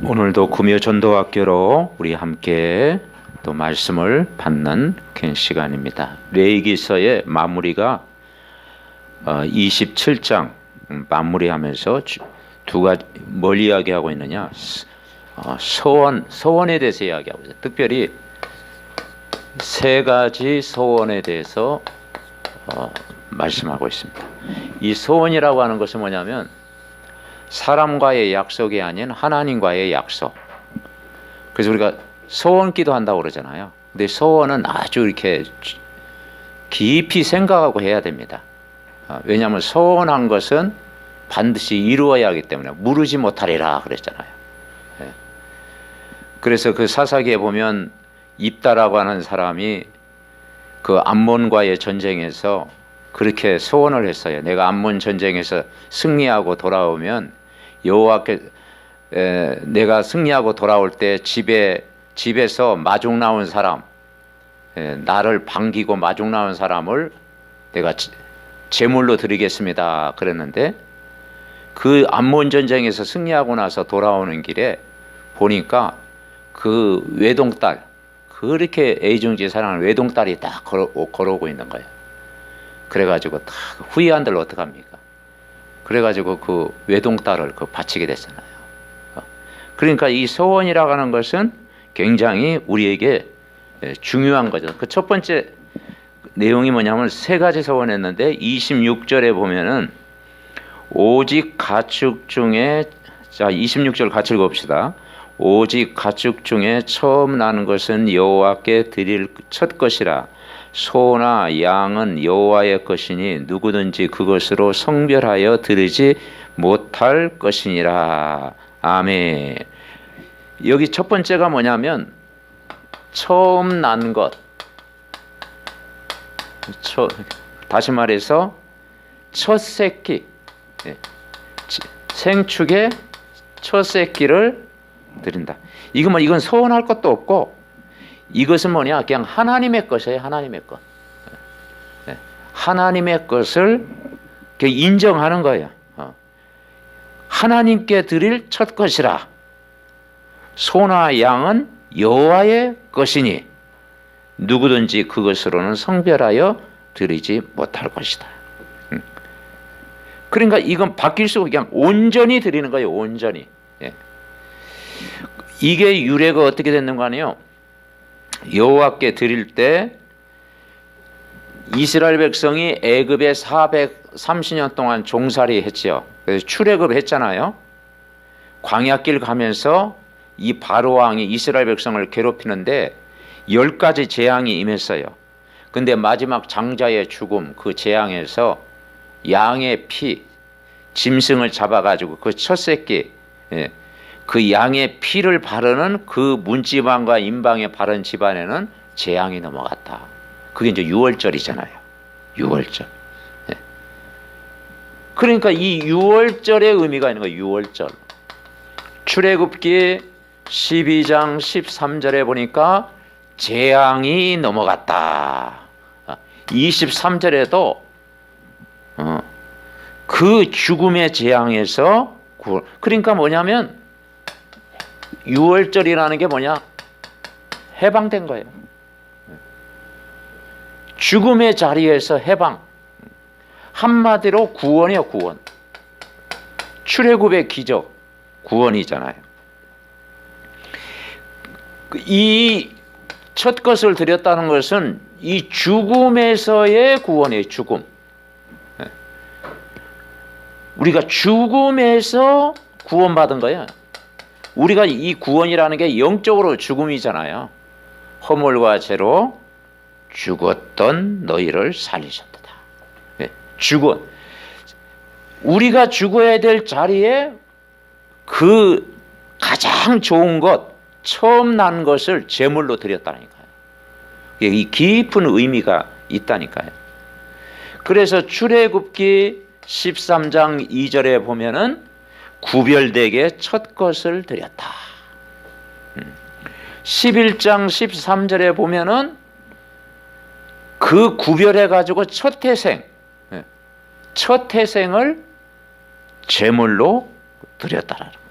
오늘도 금요 전도학교로 우리 함께 또 말씀을 받는 그 시간입니다. 레위기서의 마무리가 27장 마무리하면서 두 가지 뭘 이야기하고 있느냐? 서원에 대해서 이야기하고 있어요. 특별히 세 가지 서원에 대해서 말씀하고 있습니다. 이 서원이라고 하는 것은 뭐냐면 사람과의 약속이 아닌 하나님과의 약속. 그래서 우리가 서원 기도한다고 그러잖아요. 근데 서원은 아주 이렇게 깊이 생각하고 해야 됩니다. 왜냐하면 서원한 것은 반드시 이루어야 하기 때문에 무르지 못하리라 그랬잖아요. 그래서 그 사사기에 보면 입다라고 하는 사람이 그 암몬과의 전쟁에서 그렇게 소원을 했어요. 내가 암몬 전쟁에서 승리하고 돌아오면 여호와께 내가 승리하고 돌아올 때 집에서 마중 나온 사람, 나를 반기고 마중 나온 사람을 내가 제물로 드리겠습니다 그랬는데, 그 암몬 전쟁에서 승리하고 나서 돌아오는 길에 보니까 그 외동딸, 그렇게 애중지 사랑하는 외동딸이 딱 걸어오고 있는 거예요. 그래가지고 다 후회한들 어떡합니까? 그래가지고 그 외동딸을 바치게 됐잖아요. 그러니까 이 서원이라고 하는 것은 굉장히 우리에게 중요한 거죠. 그 첫 번째 내용이 뭐냐면 세 가지 서원했는데 26절에 보면은 오직 가축 중에, 자 26절 같이 읽어봅시다. 오직 가축 중에 처음 나는 것은 여호와께 드릴 첫 것이라. 소나 양은 여호와의 것이니 누구든지 그것으로 성별하여 드리지 못할 것이니라. 아멘. 여기 첫 번째가 뭐냐면 처음 난 것. 다시 말해서 첫 새끼, 생축의 첫 새끼를 드린다. 이건 서원할 것도 없고, 이것은 뭐냐? 그냥 하나님의 것이에요. 하나님의 것. 하나님의 것을 인정하는 거예요. 하나님께 드릴 첫 것이라. 소나 양은 여호와의 것이니 누구든지 그것으로는 성별하여 드리지 못할 것이다. 그러니까 이건 바뀔 수 없고 그냥 온전히 드리는 거예요. 온전히. 이게 유래가 어떻게 됐는가 하네요. 여호와께 드릴 때 이스라엘 백성이 애굽에 430년 동안 종살이 했지요. 그래서 출애굽 했잖아요. 광야길 가면서 이 바로 왕이 이스라엘 백성을 괴롭히는데 10가지 재앙이 임했어요. 근데 마지막 장자의 죽음, 그 재앙에서 양의 피, 짐승을 잡아가지고 그 첫 새끼, 그 양의 피를 바르는 그 문지방과 임방에 바른 집안에는 재앙이 넘어갔다. 그게 이제 유월절이잖아요. 유월절. 그러니까 이 유월절의 의미가 있는 거예요. 유월절. 출애굽기 12장 13절에 보니까 재앙이 넘어갔다. 23절에도 그 죽음의 재앙에서 그러니까 뭐냐면 유월절이라는 게 뭐냐? 해방된 거예요. 죽음의 자리에서 해방. 한마디로 구원이에요. 구원. 출애굽의 기적, 구원이잖아요. 이 첫 것을 드렸다는 것은 이 죽음에서의 구원이에요. 죽음. 우리가 죽음에서 구원받은 거예요. 우리가 이 구원이라는 게 영적으로 죽음이잖아요. 허물과 죄로 죽었던 너희를 살리셨다. 죽어. 우리가 죽어야 될 자리에 그 가장 좋은 것, 처음 난 것을 제물로 드렸다니까요. 이 깊은 의미가 있다니까요. 그래서 출애굽기 13장 2절에 보면은 구별되게 첫 것을 드렸다. 11장 13절에 보면은 그 구별해 가지고 첫 태생을 제물로 드렸다라는 거예요.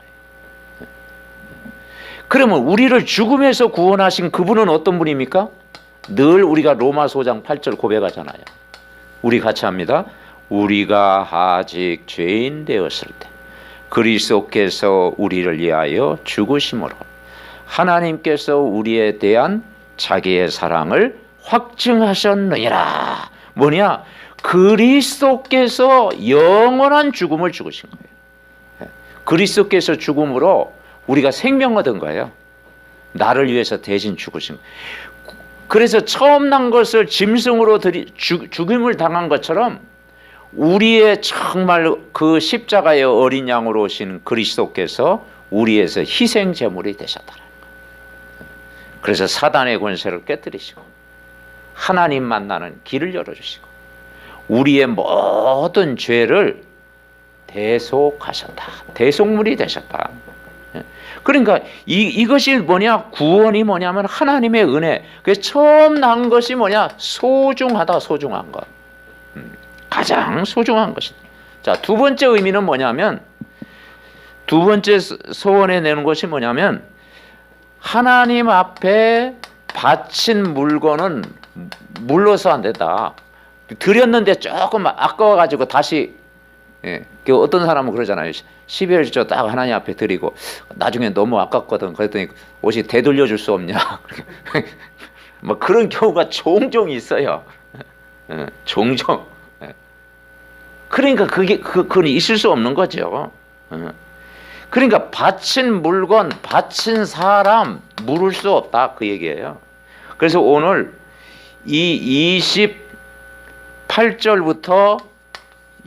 그러면 우리를 죽음에서 구원하신 그분은 어떤 분입니까? 늘 우리가 로마서 5장 8절 고백하잖아요. 우리 같이 합니다. 우리가 아직 죄인 되었을 때 그리스도께서 우리를 위하여 죽으심으로 하나님께서 우리에 대한 자기의 사랑을 확증하셨느니라. 뭐냐? 그리스도께서 영원한 죽음을 죽으신 거예요. 그리스도께서 죽음으로 우리가 생명 얻은 거예요. 나를 위해서 대신 죽으신 거예요. 그래서 처음 난 것을 짐승으로 죽임을 당한 것처럼 우리의 정말 그 십자가의 어린 양으로 오신 그리스도께서 우리에서 희생 제물이 되셨다는 거예요. 그래서 사단의 권세를 깨뜨리시고 하나님 만나는 길을 열어주시고 우리의 모든 죄를 대속하셨다. 대속물이 되셨다. 그러니까 이것이 뭐냐? 구원이 뭐냐면 하나님의 은혜. 그래서 처음 난 것이 뭐냐? 소중하다. 소중한 것. 가장 소중한 것이다. 자, 두 번째 의미는 뭐냐면, 두 번째 소원에 내는 것이 뭐냐면, 하나님 앞에 바친 물건은 물러서 안 된다. 드렸는데 조금 아까워가지고 다시, 어떤 사람은 그러잖아요. 12월 딱 하나님 앞에 드리고 나중에 너무 아깝거든. 그랬더니 옷이 되돌려줄 수 없냐. 뭐 그런 경우가 종종 있어요. 종종. 그러니까 그건 있을 수 없는 거죠. 그러니까 바친 물건, 바친 사람 물을 수 없다 그 얘기예요. 그래서 오늘 이 28절부터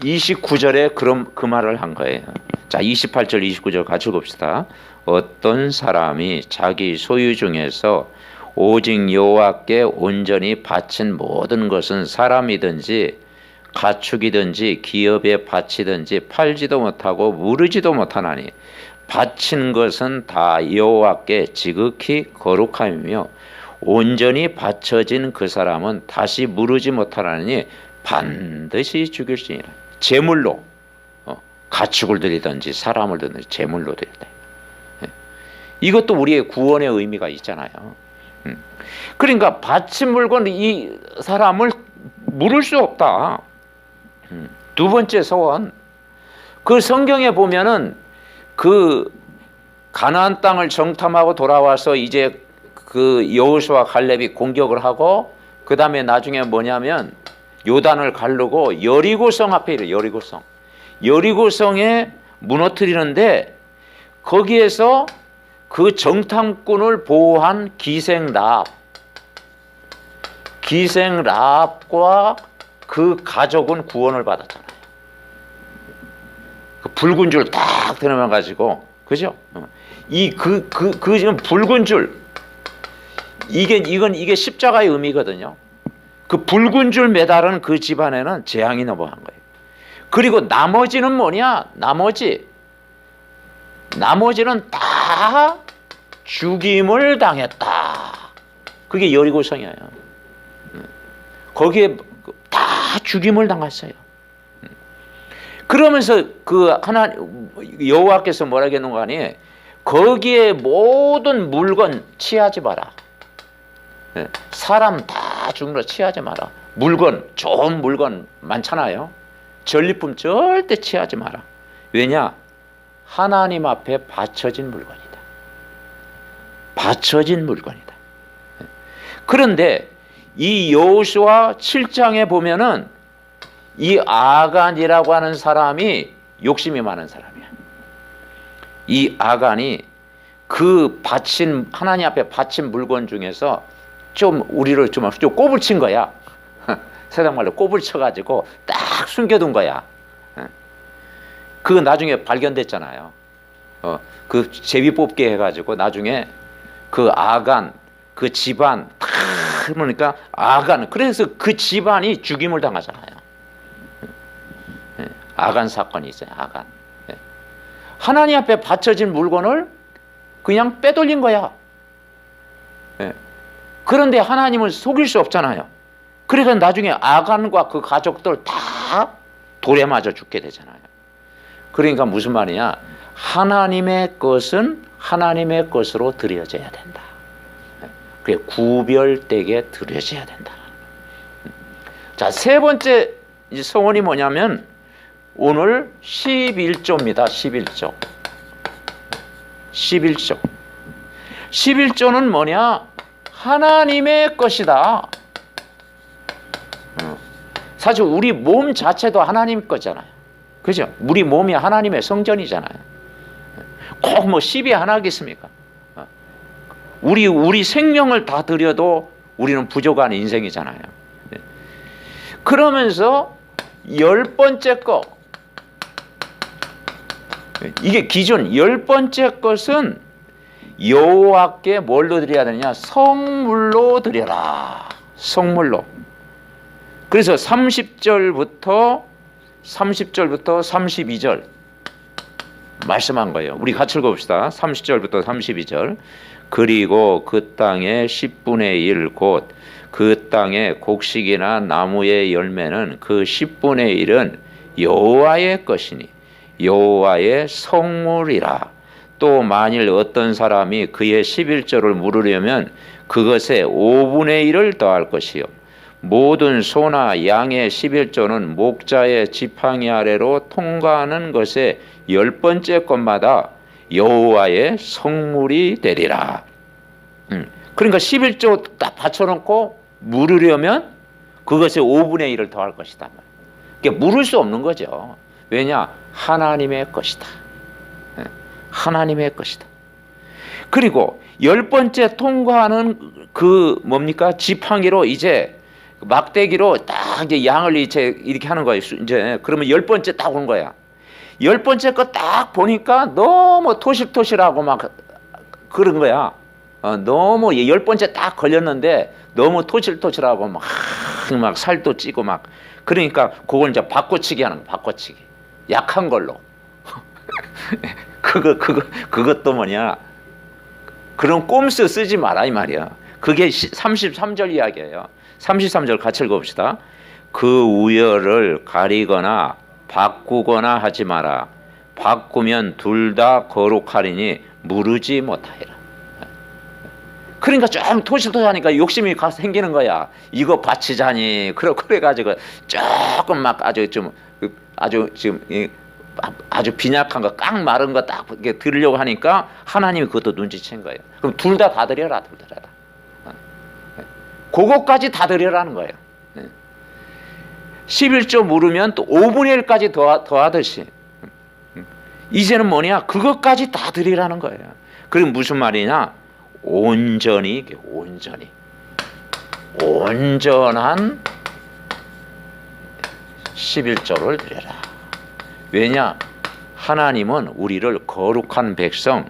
29절에 그 말을 한 거예요. 자, 28절 29절 같이 봅시다. 어떤 사람이 자기 소유 중에서 오직 여호와께 온전히 바친 모든 것은 사람이든지 가축이든지 기업에 바치든지 팔지도 못하고 무르지도 못하나니 바친 것은 다 여호와께 지극히 거룩함이며 온전히 바쳐진 그 사람은 다시 무르지 못하나니 반드시 죽일지니라. 제물로 가축을 드리든지 사람을 드리든지 제물로 드린다. 이것도 우리의 구원의 의미가 있잖아요. 그러니까 바친 물건 이 사람을 물을 수 없다. 두 번째 소원, 그 성경에 보면은 그 가나안 땅을 정탐하고 돌아와서 이제 그 여호수아 갈렙이 공격을 하고 그 다음에 나중에 뭐냐면 요단을 가르고 여리고성 앞에 이래. 여리고성에 무너뜨리는데 거기에서 그 정탐꾼을 보호한 기생 라합과 그 가족은 구원을 받았잖아요. 그 붉은 줄 딱 드러내 가지고, 그죠? 지금 붉은 줄, 이게 십자가의 의미거든요. 그 붉은 줄 매달은 그 집안에는 재앙이 넘어간 거예요. 그리고 나머지는 뭐냐? 나머지는 다 죽임을 당했다. 그게 여리고성이에요. 거기에 다 죽임을 당했어요. 그러면서 그 여호와께서 뭐라 했는가 하니 거기에 모든 물건 취하지 마라. 사람 다 죽는 거 취하지 마라. 물건, 좋은 물건 많잖아요. 전리품 절대 취하지 마라. 왜냐? 하나님 앞에 바쳐진 물건이다. 바쳐진 물건이다. 그런데 이 여호수아 7장에 보면은 이 아간이라고 하는 사람이 욕심이 많은 사람이야. 이 아간이 그 하나님 앞에 바친 물건 중에서 좀 우리를 좀 꼽을 친 거야. 세상 말로 꼽을 쳐가지고 딱 숨겨둔 거야. 그 나중에 발견됐잖아요. 그 제비 뽑기 해가지고 나중에 그 아간, 그 집안 다 그러니까 아간, 그래서 그 집안이 죽임을 당하잖아요. 아간 사건이 있어요. 아간. 하나님 앞에 바쳐진 물건을 그냥 빼돌린 거야. 그런데 하나님을 속일 수 없잖아요. 그러니까 나중에 아간과 그 가족들 다 돌에 맞아 죽게 되잖아요. 그러니까 무슨 말이냐? 하나님의 것은 하나님의 것으로 드려져야 된다. 그게 구별되게 드려져야 된다. 자, 세 번째 서원이 뭐냐면 오늘 11조입니다. 11조. 11조. 11조는 뭐냐? 하나님의 것이다. 사실 우리 몸 자체도 하나님 거잖아요. 그죠? 우리 몸이 하나님의 성전이잖아요. 꼭 뭐 10이 하나겠습니까? 우리 생명을 다 드려도 우리는 부족한 인생이잖아요. 그러면서 10번째 거, 이게 기준 10번째 것은 여호와께 뭘로 드려야 되느냐? 성물로 드려라. 성물로. 그래서 30절부터 32절 말씀한 거예요. 우리 같이 읽어봅시다. 30절부터 32절. 그리고 그 땅의 10분의 1 곧 그 땅의 곡식이나 나무의 열매는 그 10분의 1은 여호와의 것이니 여호와의 성물이라. 또 만일 어떤 사람이 그의 11조를 물으려면 그것에 5분의 1을 더할 것이요 모든 소나 양의 11조는 목자의 지팡이 아래로 통과하는 것에 10번째 것마다 여호와의 성물이 되리라. 그러니까 11조 딱 받쳐놓고 물으려면 그것에 5분의 1을 더할 것이다. 그러니까 물을 수 없는 거죠. 왜냐? 하나님의 것이다. 하나님의 것이다. 그리고 10번째 통과하는 그 뭡니까? 지팡이로 이제 막대기로 딱 이제 양을 이제 이렇게 하는 거예요. 이제 그러면 10번째 딱 오는 거야. 10번째 거 딱 보니까 너무 토실토실하고 막 그런 거야. 너무 10번째 딱 걸렸는데 너무 토실토실하고 막 살도 찌고 막 그러니까 그걸 이제 바꿔치기 하는 거. 바꿔치기. 약한 걸로. 그것도 뭐냐? 그런 꼼수 쓰지 마라 이 말이야. 그게 33절 이야기예요. 33절 같이 읽어봅시다. 그 우열을 가리거나 바꾸거나 하지 마라. 바꾸면 둘 다 거룩하리니 무르지 못하리라. 그러니까 좀 토실토실하니까 욕심이 생기는 거야. 이거 바치자니 그래가지고 조금 막 아주 빈약한 거, 깡 마른 거 딱 드리려고 하니까 하나님이 그것도 눈치챈 거예요. 그럼 둘 다 드려라, 둘 다. 그것까지 다 드려라는 거예요. 11조 물으면 또 5분의 1까지 더하듯이 이제는 뭐냐? 그것까지 다 드리라는 거예요. 그럼 무슨 말이냐? 온전한 온전한 11조를 드려라. 왜냐? 하나님은 우리를 거룩한 백성,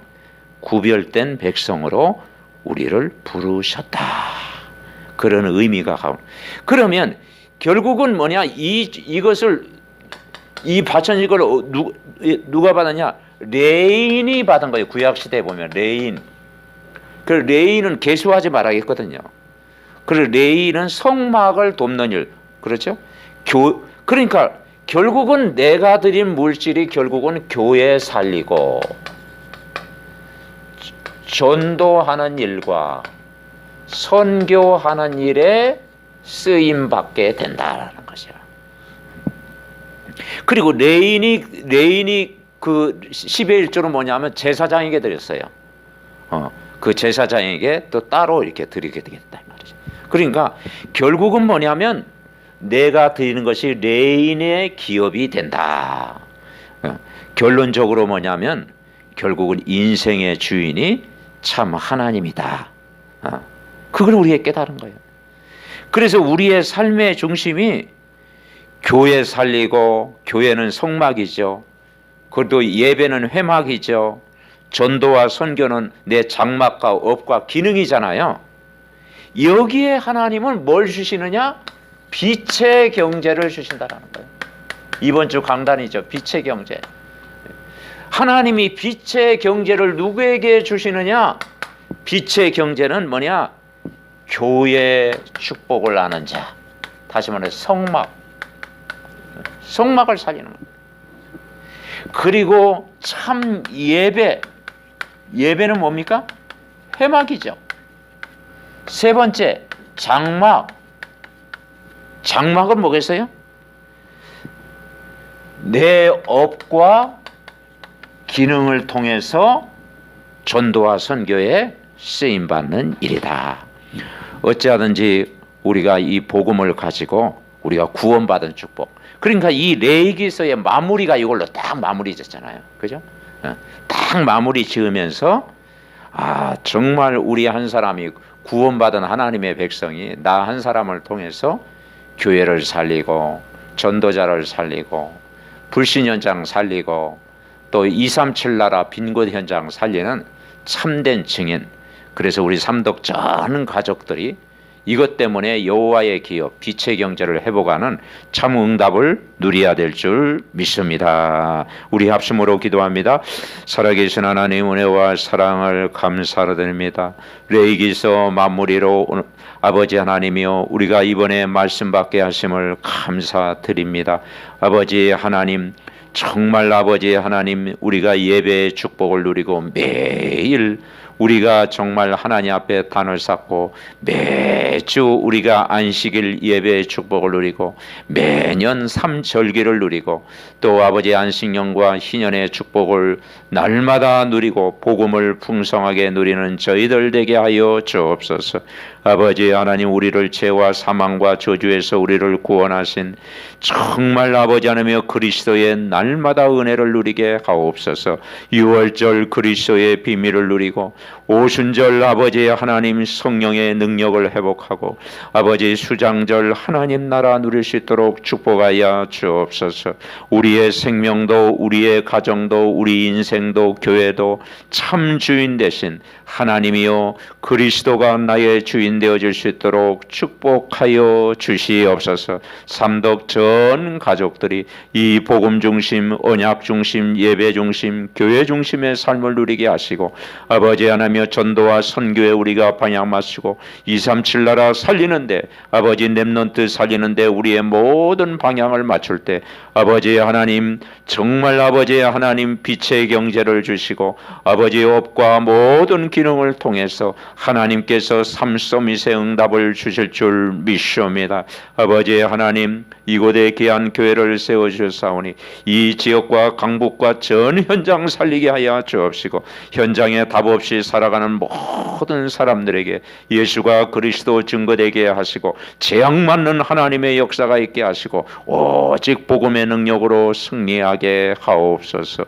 구별된 백성으로 우리를 부르셨다. 그런 의미가 가고. 그러면 결국은 뭐냐? 이것을 이 바천 이걸 누가 받았냐? 레인이 받은 거예요. 구약 시대에 보면 레인. 그 레인은 개수하지 말아야겠거든요. 그리고 레인은 성막을 돕는 일. 그렇죠? 그러니까 결국은 내가 드린 물질이 결국은 교회 살리고 전도하는 일과 선교하는 일에 쓰임 받게 된다라는 것이야. 그리고 레인이 그 10의 1조는 뭐냐면 제사장에게 드렸어요. 그 제사장에게 또 따로 이렇게 드리게 되겠다 말이죠. 그러니까 결국은 뭐냐면 내가 드리는 것이 레인의 기업이 된다. 결론적으로 뭐냐면 결국은 인생의 주인이 참 하나님이다. 그걸 우리가 깨달은 거예요. 그래서 우리의 삶의 중심이 교회 살리고, 교회는 성막이죠. 그것도 예배는 회막이죠. 전도와 선교는 내 장막과 업과 기능이잖아요. 여기에 하나님은 뭘 주시느냐? 빛의 경제를 주신다는 거예요. 이번 주 강단이죠. 빛의 경제. 하나님이 빛의 경제를 누구에게 주시느냐? 빛의 경제는 뭐냐? 교회 축복을 아는 자. 다시 말해 성막을 살리는 거예요. 그리고 참 예배, 예배는 뭡니까? 회막이죠. 세 번째, 장막. 장막은 뭐겠어요? 내 업과 기능을 통해서 전도와 선교에 쓰임받는 일이다. 어찌하든지 우리가 이 복음을 가지고 우리가 구원받은 축복. 그러니까 이 레위기서의 마무리가 이걸로 딱 마무리 짓잖아요. 그죠? 딱 마무리 지으면서 정말 우리 한 사람이 구원받은 하나님의 백성이 나 한 사람을 통해서 교회를 살리고 전도자를 살리고 불신 현장 살리고 또 237 나라 빈곤 현장 살리는 참된 증인. 그래서 우리 삼덕 전 가족들이 이것 때문에 여호와의 기업, 빛의 경제를 회복하는 참 응답을 누려야 될 줄 믿습니다. 우리 합심으로 기도합니다. 살아계신 하나님 은혜와 사랑을 감사드립니다. 레위기서 마무리로 아버지 하나님이여, 우리가 이번에 말씀 받게 하심을 감사드립니다. 아버지 하나님, 정말 아버지 하나님, 우리가 예배의 축복을 누리고 매일 우리가 정말 하나님 앞에 단을 쌓고 매주 우리가 안식일 예배의 축복을 누리고 매년 삼절기를 누리고 또 아버지 안식년과 희년의 축복을 날마다 누리고 복음을 풍성하게 누리는 저희들 되게 하여 주옵소서. 아버지 하나님, 우리를 죄와 사망과 저주에서 우리를 구원하신 정말 아버지 하나님이여 그리스도의 날마다 은혜를 누리게 하옵소서. 유월절 그리스도의 비밀을 누리고 오순절 아버지 하나님 성령의 능력을 회복하고 아버지 수장절 하나님 나라 누릴 수 있도록 축복하여 주옵소서. 우리의 생명도 우리의 가정도 우리 인생도 교회도 참 주인 되신 하나님이여 그리스도가 나의 주인 되어질 수 있도록 축복하여 주시옵소서. 삼덕 전 가족들이 이 복음 중심, 언약 중심, 예배 중심, 교회 중심의 삶을 누리게 하시고 아버지 하나님여 전도와 선교에 우리가 방향 맞추고 237 나라 살리는데 아버지 렘넌트 살리는데 우리의 모든 방향을 맞출 때 아버지 하나님 정말 아버지 하나님 빛의 경제를 주시고 아버지의 업과 모든 기능을 통해서 하나님께서 삶 서밋의 응답을 주실 줄 믿습니다. 아버지 하나님, 이곳에 귀한 교회를 세워주셨사오니 이 지역과 강북과 전 현장 살리게 하여 주옵시고 현장에 답 없이 살아가는 모든 사람들에게 예수가 그리스도 증거되게 하시고 재앙 맞는 하나님의 역사가 있게 하시고 오직 복음의 능력으로 승리하게 하옵소서.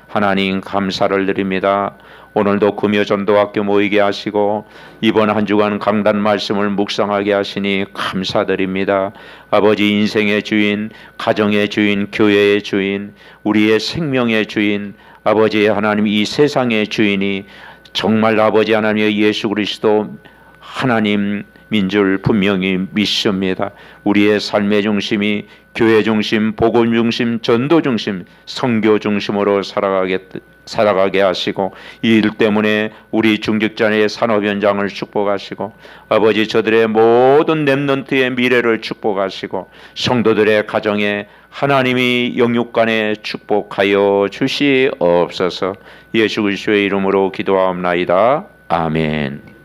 하나님 감사를 드립니다. 오늘도 금요 전도학교 모이게 하시고 이번 한 주간 강단 말씀을 묵상하게 하시니 감사드립니다. 아버지 인생의 주인, 가정의 주인, 교회의 주인, 우리의 생명의 주인, 아버지 하나님 이 세상의 주인이 정말 아버지 하나님의 예수 그리스도 하나님 민줄 분명히 믿습니다. 우리의 삶의 중심이 교회 중심, 복음 중심, 전도 중심, 선교 중심으로 살아가게 하시고 이 일 때문에 우리 중직자의 산업 현장을 축복하시고 아버지 저들의 모든 렘넌트의 미래를 축복하시고 성도들의 가정에 하나님이 영육간에 축복하여 주시옵소서. 예수 그리스도의 이름으로 기도하옵나이다. 아멘.